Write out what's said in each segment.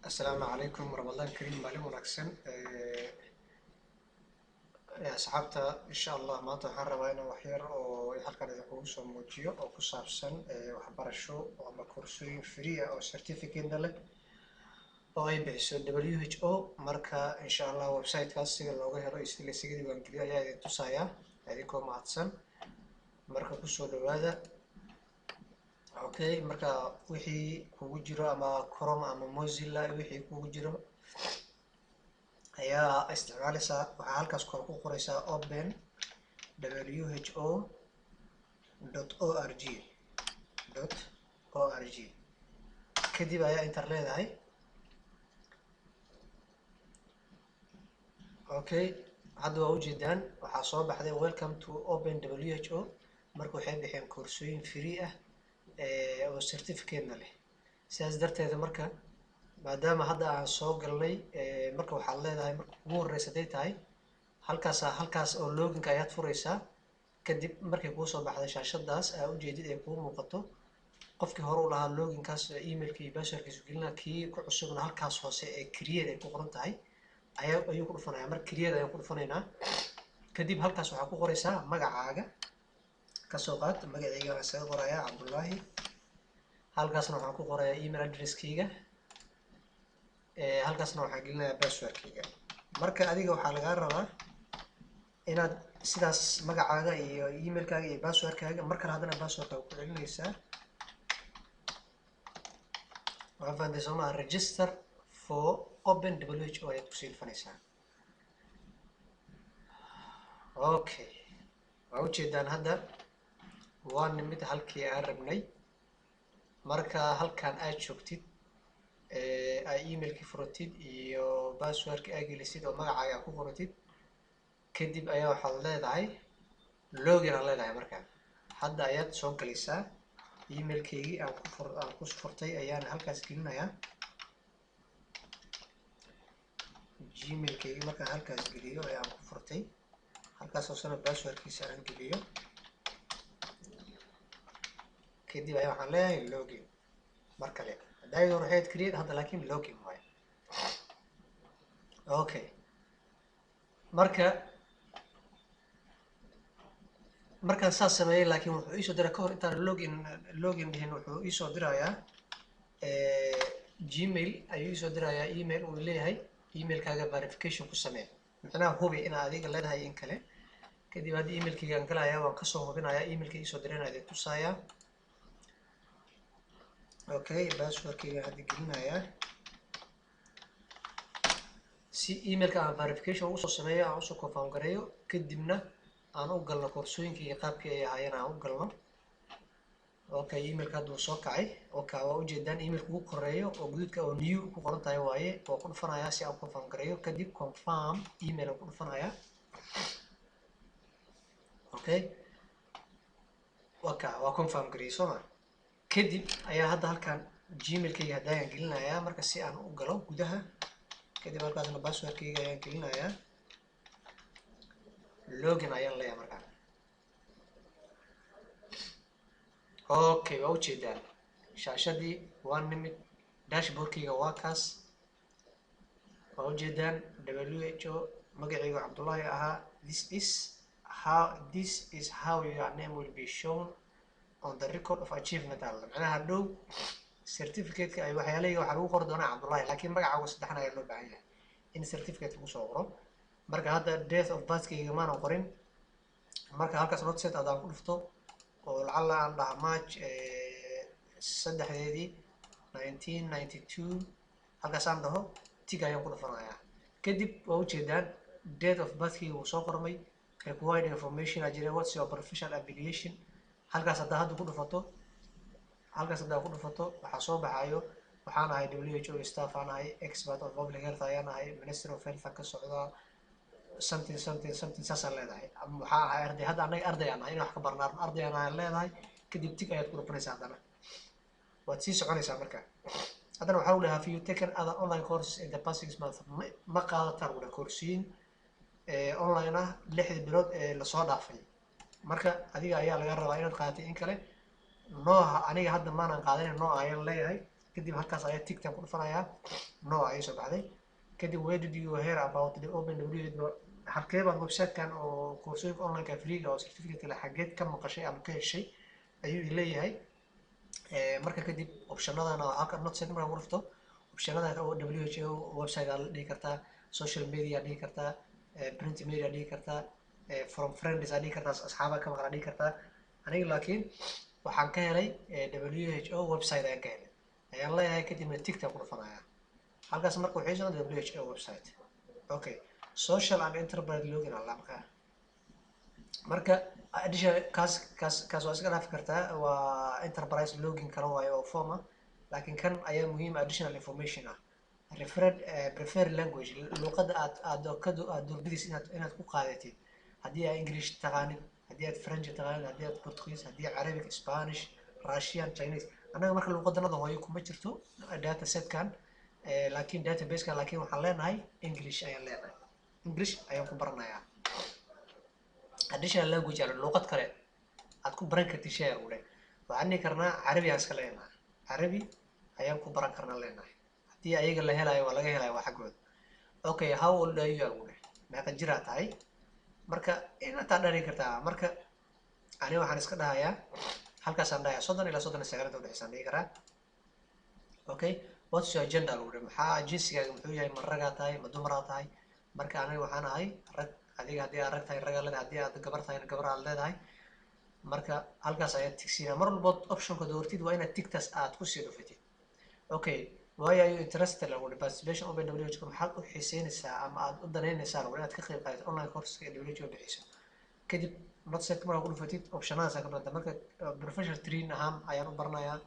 السلام عليكم رمضان كريم مالي ونكسن يا أصحابتا إن شاء الله ما تحرر أنا وحير أو halkan idin kugu soo muujiyo oo ku saabsan waxbarasho ama koorsooyin free ah oo certificate leh oo ay bixiso WHO marka insha Allah website-kaas sida looga helo iyo sida la isaga diiwaangeliyo ayaa idin tusaaya idinkoo mahadsan marka ku soo dhawaada okay marka wixii kugu jiro ama Chrome ama Mozilla wixii kugu jiro ayaa isticmaalaysaa waxaa halkaas kor ku qoraysaa open who.org kadib ayaa inter leedahay okay hadda waa ujeedaan waxaa soo baxday welcome to open WHO marka waxay bixiyeen koorsooyin free ah oo certificate-na leh sidaas darteeda marka maadaama hadda aan soo galnay marka waxaad leedahay marka ugu horeysa haday tahay halkaas oo login-ka ayaad furaysaa kadib markay kuu soo baxday shaashadaas aa ujeedid ay kuu muuqato qofkii hore u lahaa login-kaas emailka iyo password-kiisu gelina kii ku cusubna halkaas hoose ee create ay ku qoran tahay ayuu ku dhufanayaa marka create ayaan ku dhufanaynaa kadib halkaas waxaa ku qoraysaa magacaaga kasoo qaad magacayga waan isaga qorayaa Cabdullaahi halkaasna waxaan ku qorayaa email address-kayga halkaasna waxaan gelinayaa password-kayga marka adiga waxaa lagaa rabaa inaad sidaas magacaaga iyo emailkaaga iyo password-kaaga mar kale haddana password-kaaga ku celinaysaa waxaan fahamtay soo maha register for open WHO ayaad kusii dhufanaysaa okay waa ujeedaan hadda waa nimid halkii aan rabnay marka halkan aad joogtid ay emailkii furatid iyo password-ka aad gelisid oo magacaaga aad ku qoratid kadib ayaa waxaad leedahay login aad leedahay markaa hadda ayaad soo galaysaa emailkaygii aan ku furtay ayaan halkaas gelinayaa gmail-kaygii markaan halkaas geliyo ayaan ku furtay halkaas hoosena password-kiisa aan geliyo kadib ayaa waxaan leeyahay login mar kale daayoor waxayd create hadda laakiin login waayo okay markaan saas sameeyay laakiin wuxuu iisoo diray ka hor intaan login dhihin wuxuu iisoo dirayaa gmail ayuu iisoo dirayaa email uu leeyahay emailkaaga verification ku samee macnaha hubi inaad adiga leedahay in kale kadib haddii emailkayga aan galayaa waan kasoo hubinayaa emailka iisoo dirayna idin tusayaa okay password-kayga hadda gelinayaa si emailka aan verification ugu soo sameeyo aan usoo confirm gareeyo kadibna aan u galno koorsooyinka iyo qaabkii ay ahaayeen aan u galno okay emailka hadda wuu soo kacay okay waa ujeedaan emailka ugu koreeyo oo guduudka oo new ku qoran tahay waaye waa ku dhufanayaa si aan u confirm gareeyo kadib confirm email aan ku dhufanayaa okay waa confirm gareeyay soo ma kadib ayaa hadda halkan gmail-kayga hadda ayaan gelinayaa marka si aan u galo gudaha kadib halkaasna password-kayga ayaan gelinayaa login ayaan leeyahay markaan okay waa ujeedaan shaashadii waa nimid dashboard-kayga waa kaas waa ujeedaan WHO magacayga Cabdullaahi ahaa this is how your name will be shown on the record of achievement alla macnaha hadhow certificate-ka ay waxyaalahayga waxaa lagu qori doonaa Cabdullaahi laakiin magacaaga saddexan ayaa loo baahan yahay in certificate lagu soo qoro marka hadda date of birth-kayga maanan qorin marka halkaas not set adaan ku dhufto oo lacala aan dhaha March 3 1992 halkaas aan dhaho tig ayaan ku dhufanayaa kadib waa ujeedaan date of birth-kayga wuu soo qormay required information aa jira what's your professional affiliation halkaas haddaa ku dhufato waxaa soo baxayo waxaan ahay WHO staff aan ahay expert of public health ayaan ahay minister of health ka socdaa something saasaan leedahay waxaa ahay arday hadda anaga arday aan ahay in wax ka barnaa arday aan leedahay kadib tig ayaad ku dhufanaysaa haddana waad sii soconaysaa marka haddana waxaa u dhahaa have you taken other online courses in the past 6 months ma qaadataan u dhaha koorsooyin online ah 6 bilood ee lasoo dhaafay marka adiga ayaa laga rabaa inaad qaadatay in kale nooca aniga hadda maanan qaadanin nooca ayaan leeyahay kadib halkaas ayaa tigtan ku dhufanayaa no ayay soo baxday kadib where did you hear about the open who halkee baad website-kan oo koorsooyinka online-ka free oo certificate la xageed ka maqashay ama ka heshay ayuu leeyahay marka kadib optionadana halka not set marka ku dhufto optionada oo WHO website aad dhihi kartaa social media dhihi kartaa print media dhihi kartaa from friends dhihi kartaa asxaabta ka maqan dhihi kartaa aniga laakiin waxaan ka helay WHO website ayaan ka helay ayaan leeyahay kadibna tigta ku dhufanayaa halkaas marka waxay soo WHO website okay social and enterprise login alla marka additional kaas waa iska dhaafi kartaa waa enterprise login kala waayo oo form ah laakiin kan ayaa muhiim additional information ah preferred language luqadda aad doorbidaysa inaad ku qaadatid haddii aad English taqaanid haddii aad French taqaanid haddii aad Portuguese haddii aad Arabic Spanish Russian Chinese annaga marka luqadanada hooyo kuma jirto data setkan laakiin database-kan laakiin waxaan leenahay English ayaan leenahay English ayaan ku baranayaa additional language ala luqad kale aad ku baran kartid share u leh waxaan dhihi karnaa Carabi aan iska leenahay Carabi ayaan ku baran karnaa leenahay haddii ayaga la helayo waa laga helayo waa xaggooda okay how old are you u leh meeqa jir aad tahay marka inaad dhari kartaa marka aniga waxaan iska dhahayaa halkaas aan dhahayaa 30 ilaa 39 inta u dhaxaysan dhihi karaa okay what's your gender u leh maxaa jinsigaaga muxuu yahay ma rag aad tahay ma dumar aad tahay marka aniga waxaan ahay rag adiga haddii aad rag tahay rag aad leedahay haddii aad gabar tahay gabar aad leedahay marka halkaas ayaad tigsiinaa mar walba optionka doortid waa inaad tigtaas aad ku sii dhufatid okay why are you interested lagu participation open WHO maxaad u xiiseynaysaa ama aad u danaynaysaa lagu inaad ka qayb qaadato online course-ka WHO bixiso kadib not set markaa ku dhufatid optionadaas ka badanta marka professional train ahaan ayaan u baranayaa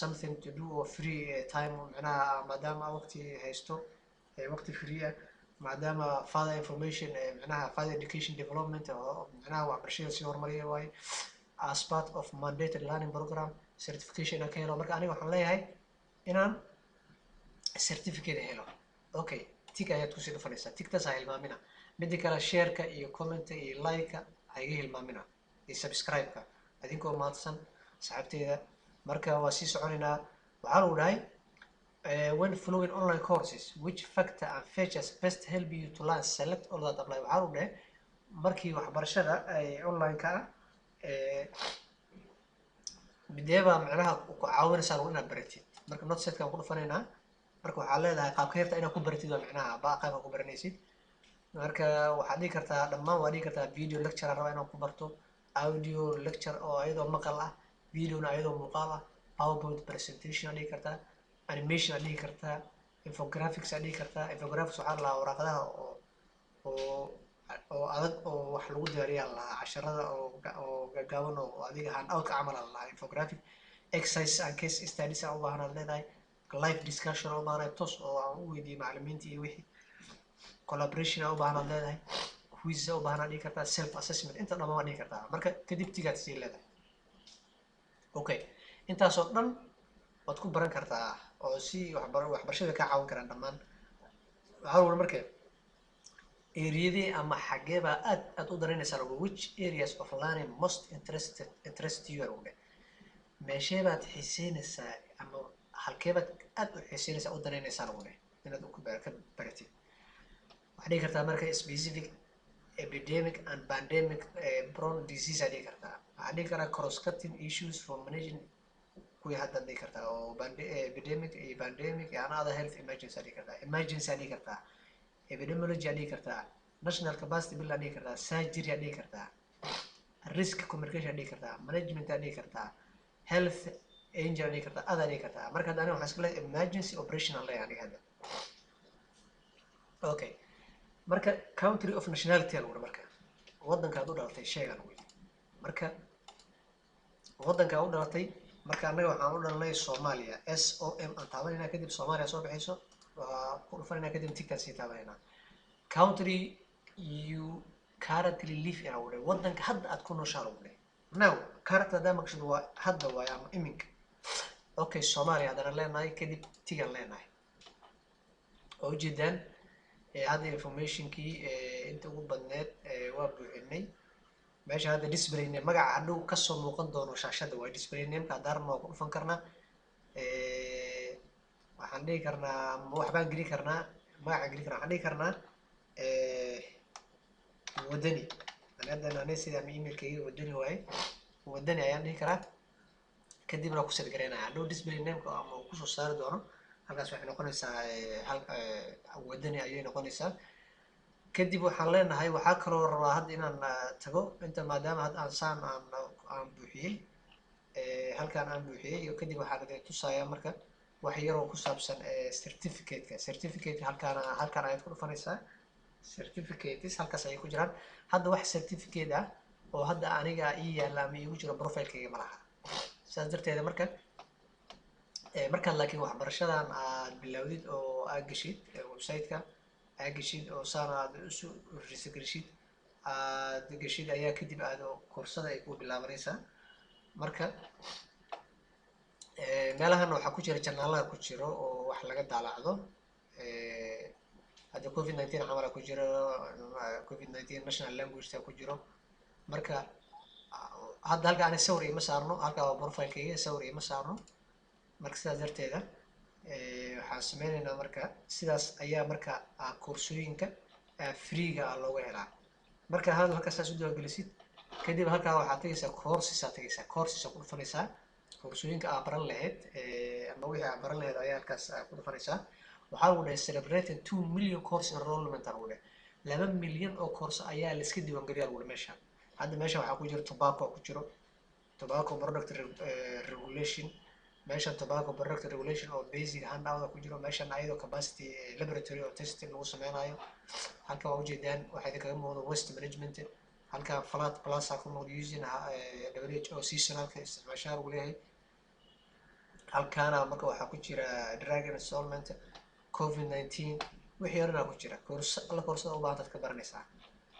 something to do or free time macnaha maadaama waqti haysto waqti free ah maadaama further information macnaha further education development oo macnaha waxbarashada si horumariyo waaye as part of mandated learning program certification ka helo marka aniga waxaan leeyahay inaan certificate helo okay tig ayaad ku sii dhufanaysaa tigtaas ha hilmaamina midda kale share-ka iyo comment-ka iyo like-ka ha iga hilmaamina iyo subscribe-ka adinkoo mahadsan saxaabteeda marka waa sii soconaynaa waxaa lagu dhahay when following online courses which factor and features best help you to learn select all that apply waxaa lagu dhahay markii waxbarashada ay online-ka ah mideeba macnaha ku caawinaysaa lagu inaad baratid marka not set-kan ku dhufanaynaa marka waxaa leedahay qaabka yarta inaad ku baratid waa macnaha baa qaybka ku baranaysid marka waxaad dhihi kartaa dhammaan waa dhihi kartaa video lecture raba inaad ku barto audio lecture oo ayadoo maqal ah videona ayadoo muuqaal ah PowerPoint presentation aad dhihi kartaa animation aad dhihi kartaa infographics aad dhihi kartaa infographics waxaa la lahaa waraqadaha oo adag oo wax lagu diyaariyaa la lahaa casharada oo gaagaaban oo adiga hand out camal la lahaa infographic exercise and case studies aan u baahanaad leedahay live discussion oo baahanahay tos oo aan u weydiiyey macallimiinta iyo wixii collaboration aan u baahanaad leedahay quiz u baahanaad dhihi kartaa self assessment inta dhammaan waa dhihi kartaa marka kadib tigaad sii leedahay okay intaasoo dhan waad ku baran kartaa oo si waxbarashada ka caawin karaan dhammaan waxaa wala marka eriyadii ama xageebaa aad u danaynaysaa lagu which areas of learning most interest you lagu dhe meesheebaad xiiseynaysaa ama halkeebaad aad u xiiseynaysaa u danaynaysaa lagu dhe inaad ka baratid waxaad dhihi kartaa marka specific epidemic and pandemic prone disease aad dhihi kartaa waxaad dhihi karaa cross cutting issues for managing kuwii haddaad dhihi kartaa oo epidemic iyo pandemic iyo another health emergency aad dhihi kartaa emergency aad dhihi kartaa epidemiology aad dhihi kartaa national capacity building aad dhihi kartaa surgery aad dhihi kartaa risk communication aad dhihi kartaa management aad dhihi kartaa health angel aad dhihi kartaa aad dhihi kartaa marka hadda aniga waxaan iska leeyahay emergency operational lay aniga hadda okay marka country of nationality lagu dhahay marka waddanka aad u dhalatay sheegan wey marka waddanka aad u dhalatay marka anaga waxaan u dhalanay Soomaaliya SOM aan taabanayna kadib Soomaaliya soo baxayso waa ku dhufanayna kadib tigtaas sii taabanayna country you currently live in away waddanka hadda aad ku nooshahay lagu dhahay now current hadda maqsad waa hadda waa ama iminka okay Soomaaliya hadana leenahay kadib tigan leenahay oo jeedaan هذا information كي أنت قول بدنات وابوحني ماشي هذا display name مقع عنده كسر موقع دونه شاشة دوا display name كدار موقع فنكرنا waxaan dhihi karnaa waxbaan geli karnaa magacaan geli karnaa waxaan dhihi karnaa wadani ani sida emailkayga wadani waaye wadani ayaan dhihi karaa kadibna ku set garaynaya hadhow display nameka ama uu kusoo saari doono halkaas waxay noqonaysaa wadani ayay noqonaysaa kadib waxaan leenahay waxaa kaloo rabaa hadda inaan tago inta maadaama hadda aan saan aan buuxiyey halkaan aan buuxiyey iyo kadib waxaan idin tusayaa marka wax yaroo ku saabsan certificate halkaan ayaad ku dhufanaysaa certificates halkaas ayay ku jiraan hadda wax certificate ah oo hadda aniga ii yaalla ama iigu jiro profilekayga ma laha saas darteeda markaad laakiin waxbarashadan aad bilowdid oo aad geshid website-ka aad geshid oo saan aad isu researchid aad geshid ayaa kadib aad koorsada ay ku bilaabanaysaa marka meelahan waxaa ku jira janaalada ku jiro oo wax laga daalacdo hadda covid-19 camal ku jiro covid-19 national language ku jiro marka hadda halka ani sawir ima saarno halka waa profilekayga sawir ima saarno marka sidaas darteeda waxaan sameynaynaa marka sidaas ayaa marka koorsooyinka freega looga helaa marka halka saas u diiwaangelisid kadib halkaa waxaad tegaysaa courses ku dhufanaysaa koorsooyinka aad baran lahayd ama wixii aad baran lahayd ayaa halkaas ku dhufanaysaa waxaa lagu dhahay celebrating 2 million course enrollment lagu dhahay 2 milyan oo course ayaa la iska diiwaangeliyaa lagu dhahay meesha hadda meesha waxaa ku jiro tobacco product regulation meeshan tobacco product regulation oo basic handout ku jiro meeshan ayadoo capacity laboratory oo testing lagu sameynayo halka waa ujeedaan waxaa idinkaga muuqda waste management halka flat plus ku muuqda using WHO seasonalka isticmaashaa lagu leeyahay halkaana marka waxaa ku jira drug installment covid-19 wixii horena ku jira koorsada u baahan dadka baranaysaa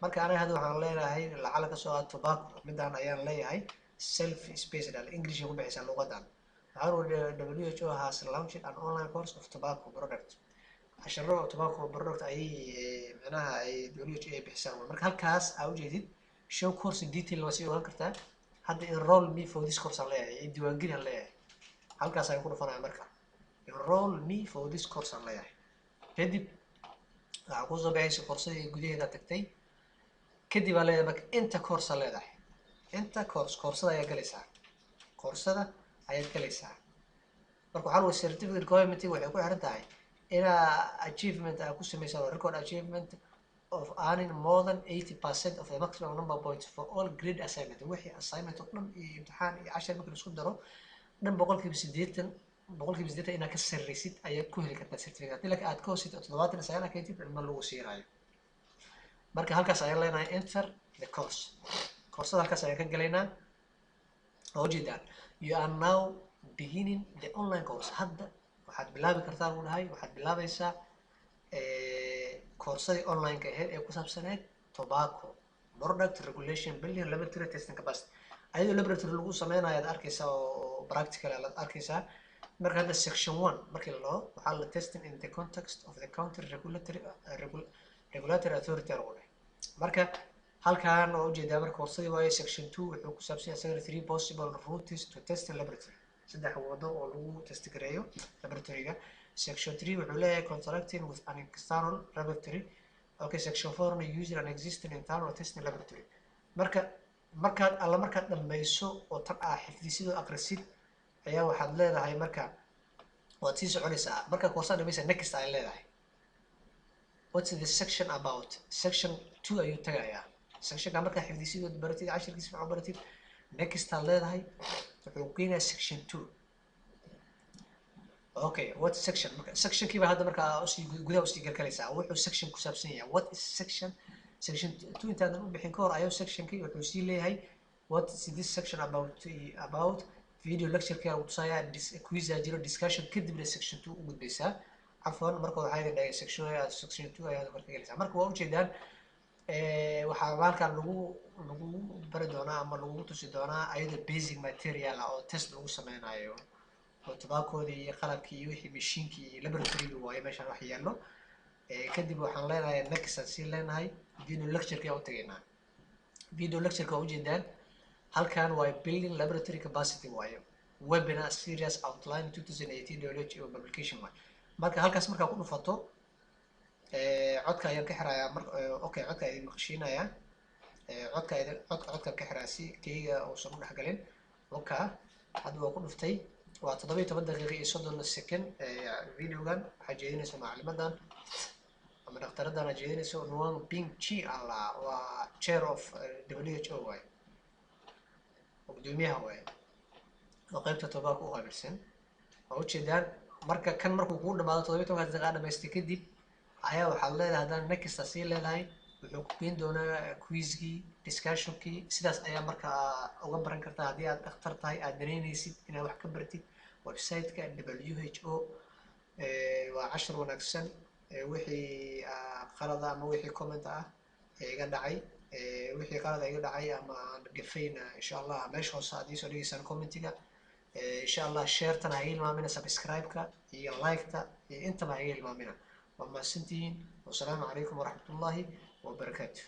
marka aniga hadda waxaan leeyahay lacala kasoo aad tobacco midaan ayaan leeyahay self spaced English ku bixisa luqadan WHO has launched an online course of tobacco product casharo tobacco product ay macnaha ay WHO ay bixisaan marka halkaas aad ujeedid show course detail waa sii ogaan kartaa hadda enroll me for this course aan leeyahay diiwaangeli aan leeyahay halkaas ayaan ku dhufanaya marka enroll me for this course aan leeyahay kadib waxaa kusoo baxaysa coursadii gudaheeda tagtay kadib aa leedahay marka inta course aa leedahay inta koorsada ayaad galaysaa marka waxaa lagu certificate requirement waxay ku xiran tahay inaa achievement aad ku samaysaa record achievement of earning more than 80% of the maximum number of points for all grade assignment wixii assignment oo dhan iyo imtixaan iyo cashar marka la isku daro dhan boqolkiiba 80 inaad ka sarreysid ayaad ku heli kartaa certificate haddii laakiin aad ka hoosid 79 ka intid ma lagu siinayo marka halkaas ayaan leenahay enter the course koorsada halkaas ayaan ka galaynaa oo ujeedaan you are now beginning the online course hadda waxaad bilaabi kartaa buu dhahay waxaad bilaabaysaa koorsadii online-ka ahayd ee ku saabsaneed tobacco product regulation building laboratory testing capacity ayadoo laboratory lagu sameynayo aad arkaysaa oo practical aad arkaysaa marka hadda section 1 markii la dhaho waxaa la testing in the context of the country regulatory authority lagu dhahay marka halkaan oo ujeedaa marka koorsadii waaye section 2 wuxuu ku saabsan yahay 3 possible routes to test in laboratory saddex wado oo lagu test gareeyo laboratoryga section 3 wuxuu leeyahay contracting with an external laboratory okay section 4 na using an existing internal testing laboratory markaad dhammayso oo tan xifdisid oo akhrisid ayaa waxaad leedahay marka waad sii soconaysaa marka koorsada dhamaysa next ay leedahay what's the section about section 2 ayuu tagayaa sectionka markaa xifdisid oo baratid cashirkiisa fiican baratid next aad leedahay wuxuu keenayaa section 2 okay what section section kiiba hadda markaa gudaha usii galgalaysaa wuxuu section ku saabsan yahay what is section 2 intaadan u bixin ka hor ayuu sectionkii wuxuu sii leeyahay what is this section about video lecture kale uu tusayaa quiz jiro discussion kadibna section 2 u gudbaysaa cafwan marka waxaa idin dhagay section 2 ayaad marka galaysaa marka waa ujeedaan waxaa halkan lagu bari doonaa ama lagu tusi doonaa ayada basic material oo test lagu sameynayo oo tobaccoodii iyo qalabkii iyo wixii mashiinkii iyo laboratoryga waaye meeshaan wax yaallo kadib waxaan leenahay next aan sii leenahay video lecture-ka u tagaynaa video lecture-ka waa ujeedaan halkan waa building laboratory capacity waaye webinar series outline 2018 WHO publication waaye marka halkaas markaa ku dhufato codka ayaan ka xirayaa okay codka idin maqashiinayaa codka ka xiraa si kayga uusan u dhexgalin oka hadda waa ku dhuftay waa 17 daqiiqo iyo 30 second videogan waxaa jeedinaysa macalimadan ama dhakhtaradana jeedinaysa Nuang Ping Chi alla waa chair of WHO waay gudoomiyaha waay oo qaybta tobabarka u qaabilsan waa ujeedaan marka kan markuu kugu dhamaado 17 daqiiqo dhamaystay kadib ayaa waxaad leedahay haddana next sii leedahay wuxuu ku geyn doonaa quizkii discussionkii sidaas ayaa markaa uga baran kartaa haddii aad dhakhtar tahay aad dareynaysid inaad wax ka baratid website-ka WHO waa cashar wanaagsan wixii qalada ama wixii comment ah ee iga dhacay wixii qalad iga dhacay ama aan gafayna insha Allah meesha hoose aad ii soo dhigaysaan commentiga insha Allah share-tana ha ilmaamina subscribe-ka iyo like-ta iyo intaba ha ilmaamina وما سنتين والسلام عليكم ورحمة الله وبركاته.